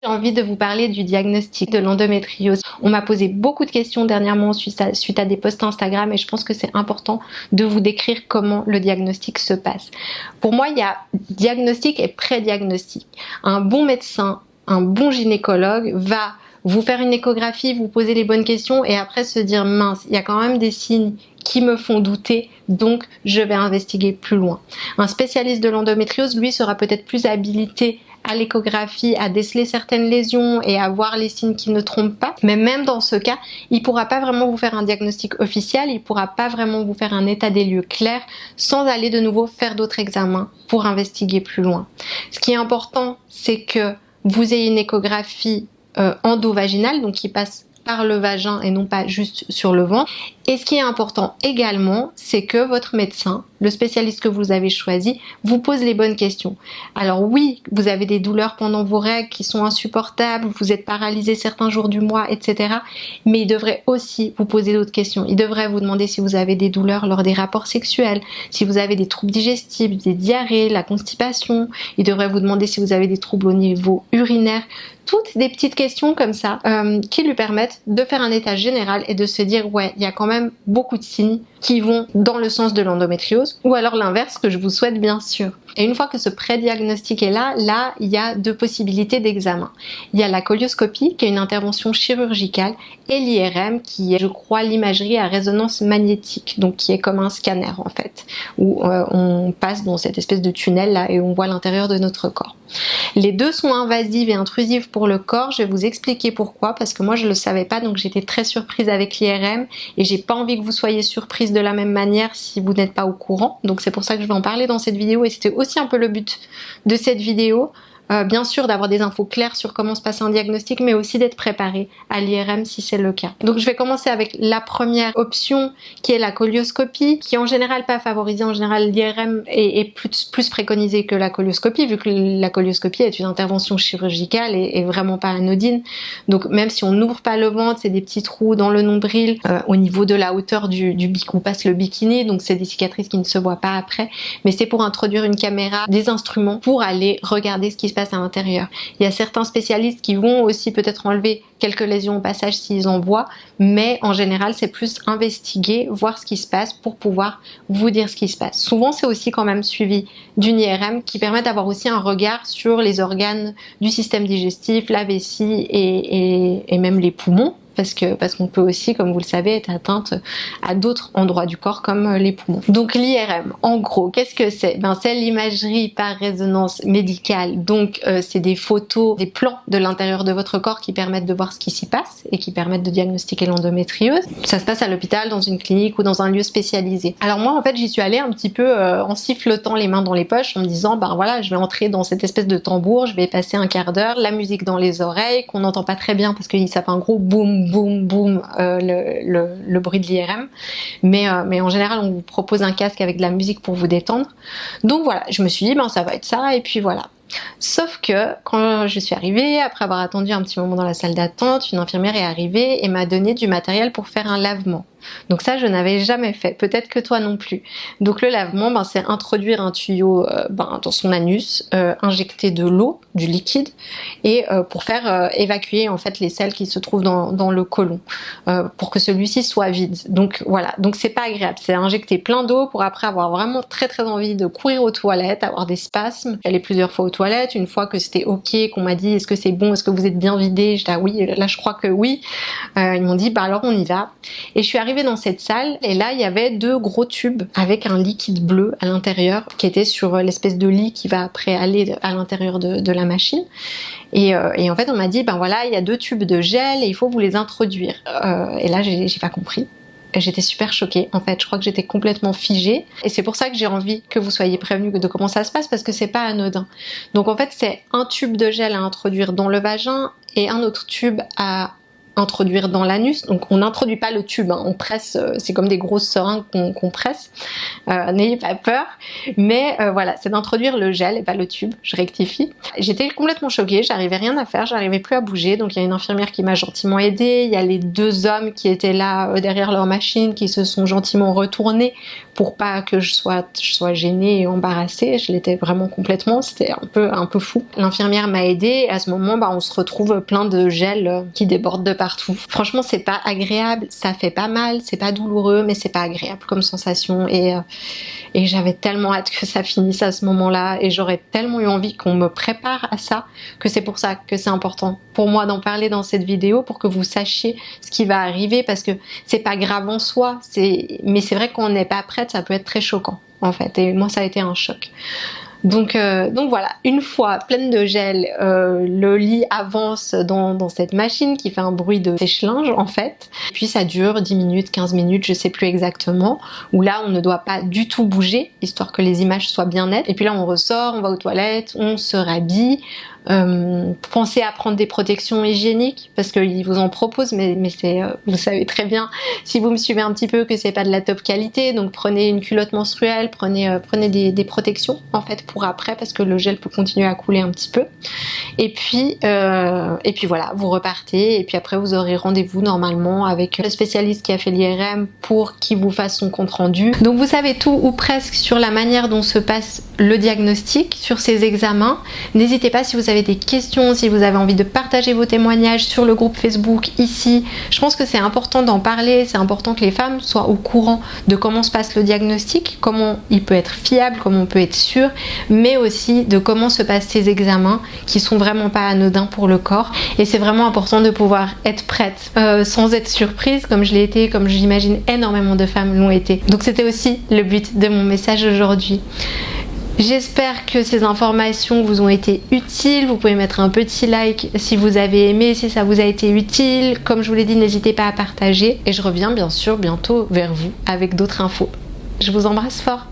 J'ai envie de vous parler du diagnostic de l'endométriose. On m'a posé beaucoup de questions dernièrement suite à des posts Instagram et je pense que c'est important de vous décrire comment le diagnostic se passe. Pour moi, il y a diagnostic et pré-diagnostic. Un bon médecin, un bon gynécologue va vous faire une échographie, vous poser les bonnes questions et après se dire mince, il y a quand même des signes qui me font douter, donc je vais investiguer plus loin. Un spécialiste de l'endométriose, lui, sera peut-être plus habilité à l'échographie, à déceler certaines lésions et à voir les signes qui ne trompent pas. Mais même dans ce cas, il pourra pas vraiment vous faire un diagnostic officiel, il pourra pas vraiment vous faire un état des lieux clair sans aller de nouveau faire d'autres examens pour investiguer plus loin. Ce qui est important, c'est que vous ayez une échographie endovaginale, donc qui passe par le vagin et non pas juste sur le ventre. Et ce qui est important également, c'est que votre médecin, le spécialiste que vous avez choisi, vous pose les bonnes questions. Alors oui, vous avez des douleurs pendant vos règles qui sont insupportables, vous êtes paralysé certains jours du mois, etc. Mais il devrait aussi vous poser d'autres questions. Il devrait vous demander si vous avez des douleurs lors des rapports sexuels, si vous avez des troubles digestifs, des diarrhées, la constipation. Il devrait vous demander si vous avez des troubles au niveau urinaire. Toutes des petites questions comme ça qui lui permettent de faire un état général et de se dire ouais, il y a quand même beaucoup de signes qui vont dans le sens de l'endométriose ou alors l'inverse que je vous souhaite bien sûr. Et une fois que ce pré-diagnostic est là, il y a deux possibilités d'examen. Il y a la colioscopie qui est une intervention chirurgicale et l'IRM qui est, je crois, l'imagerie à résonance magnétique, donc qui est comme un scanner en fait, où on passe dans cette espèce de tunnel là et on voit l'intérieur de notre corps. Les deux sont invasives et intrusives pour le corps, je vais vous expliquer pourquoi, parce que moi je le savais pas, donc j'étais très surprise avec l'IRM et j'ai pas envie que vous soyez surprise de la même manière si vous n'êtes pas au courant, donc c'est pour ça que je vais en parler dans cette vidéo et c'était aussi un peu le but de cette vidéo. Bien sûr d'avoir des infos claires sur comment se passe un diagnostic, mais aussi d'être préparé à l'IRM si c'est le cas. Donc je vais commencer avec la première option qui est la colioscopie, qui est en général pas favorisée. En général l'IRM est plus préconisée que la colioscopie, vu que la colioscopie est une intervention chirurgicale et vraiment pas anodine. Donc même si on n'ouvre pas le ventre, c'est des petits trous dans le nombril, au niveau de la hauteur du où passe le bikini, donc c'est des cicatrices qui ne se voient pas après, mais c'est pour introduire une caméra, des instruments pour aller regarder ce qui se passe à l'intérieur. Il y a certains spécialistes qui vont aussi peut-être enlever quelques lésions au passage s'ils en voient, mais en général c'est plus investiguer, voir ce qui se passe pour pouvoir vous dire ce qui se passe. Souvent c'est aussi quand même suivi d'une IRM qui permet d'avoir aussi un regard sur les organes du système digestif, la vessie et même les poumons. Parce qu'on peut aussi, comme vous le savez, être atteinte à d'autres endroits du corps comme les poumons. Donc l'IRM, en gros, qu'est-ce que c'est? C'est l'imagerie par résonance médicale. Donc c'est des photos, des plans de l'intérieur de votre corps qui permettent de voir ce qui s'y passe et qui permettent de diagnostiquer l'endométriose. Ça se passe à l'hôpital, dans une clinique ou dans un lieu spécialisé. Alors moi, en fait, j'y suis allée un petit peu en sifflotant les mains dans les poches, en me disant, voilà, je vais entrer dans cette espèce de tambour, je vais passer un quart d'heure, la musique dans les oreilles, qu'on n'entend pas très bien parce que ça fait un gros boum boum boum le bruit de l'IRM, mais en général on vous propose un casque avec de la musique pour vous détendre. Donc voilà, je me suis dit ça va être ça et puis voilà. Sauf que quand je suis arrivée, après avoir attendu un petit moment dans la salle d'attente, une infirmière est arrivée et m'a donné du matériel pour faire un lavement. Donc ça je n'avais jamais fait, peut-être que toi non plus. Donc le lavement, c'est introduire un tuyau dans son anus, injecter de l'eau, du liquide, et pour faire évacuer en fait les selles qui se trouvent dans le côlon, pour que celui-ci soit vide. Donc voilà, donc c'est pas agréable, c'est injecter plein d'eau pour après avoir vraiment très très envie de courir aux toilettes, avoir des spasmes. J'allais plusieurs fois aux toilettes, une fois que c'était ok, qu'on m'a dit est-ce que c'est bon, est-ce que vous êtes bien vidé, j'étais oui, là je crois que oui. Ils m'ont dit alors on y va. Et je suis arrivée dans cette salle et là il y avait deux gros tubes avec un liquide bleu à l'intérieur qui était sur l'espèce de lit qui va après aller à l'intérieur de la machine et en fait on m'a dit voilà il y a deux tubes de gel et il faut vous les introduire et là j'ai pas compris. J'étais super choquée, en fait, je crois que j'étais complètement figée et c'est pour ça que j'ai envie que vous soyez prévenus de comment ça se passe parce que c'est pas anodin. Donc en fait c'est un tube de gel à introduire dans le vagin et un autre tube à introduire dans l'anus. Donc on n'introduit pas le tube, hein, on presse, c'est comme des grosses seringues qu'on presse. N'ayez pas peur. Mais voilà, c'est d'introduire le gel et pas le tube, je rectifie. J'étais complètement choquée, j'arrivais rien à faire, j'arrivais plus à bouger. Donc il y a une infirmière qui m'a gentiment aidée, il y a les 2 hommes qui étaient là derrière leur machine qui se sont gentiment retournés pour pas que je sois gênée et embarrassée. Je l'étais vraiment complètement, c'était un peu fou. L'infirmière m'a aidée et à ce moment, on se retrouve plein de gel qui déborde de partout. Franchement, c'est pas agréable, ça fait pas mal, c'est pas douloureux, mais c'est pas agréable comme sensation et j'avais tellement hâte que ça finisse à ce moment-là et j'aurais tellement eu envie qu'on me prépare à ça que c'est pour ça que c'est important pour moi d'en parler dans cette vidéo pour que vous sachiez ce qui va arriver parce que c'est pas grave en soi, mais c'est vrai qu'on n'est pas prête, ça peut être très choquant en fait et moi ça a été un choc. Donc voilà, une fois pleine de gel, le lit avance dans cette machine qui fait un bruit de sèche-linge en fait. Puis ça dure 10 minutes, 15 minutes, je sais plus exactement, où là on ne doit pas du tout bouger, histoire que les images soient bien nettes. Et puis là on ressort, on va aux toilettes, on se rhabille. Pensez à prendre des protections hygiéniques parce qu'ils vous en proposent, mais c'est, vous savez très bien si vous me suivez un petit peu que c'est pas de la top qualité, donc prenez une culotte menstruelle, prenez des protections en fait pour après parce que le gel peut continuer à couler un petit peu. Et puis voilà, vous repartez et puis après vous aurez rendez-vous normalement avec le spécialiste qui a fait l'IRM pour qu'il vous fasse son compte rendu. Donc vous savez tout ou presque sur la manière dont se passe le diagnostic, sur ces examens. N'hésitez pas si vous avez des questions, si vous avez envie de partager vos témoignages sur le groupe Facebook ici. Je pense que c'est important d'en parler, c'est important que les femmes soient au courant de comment se passe le diagnostic, comment il peut être fiable, comment on peut être sûr, mais aussi de comment se passent ces examens qui sont vraiment pas anodins pour le corps. Et c'est vraiment important de pouvoir être prête sans être surprise comme je l'ai été, comme j'imagine énormément de femmes l'ont été. Donc c'était aussi le but de mon message aujourd'hui. J'espère que ces informations vous ont été utiles. Vous pouvez mettre un petit like si vous avez aimé, si ça vous a été utile. Comme je vous l'ai dit, n'hésitez pas à partager. Et je reviens bien sûr bientôt vers vous avec d'autres infos. Je vous embrasse fort.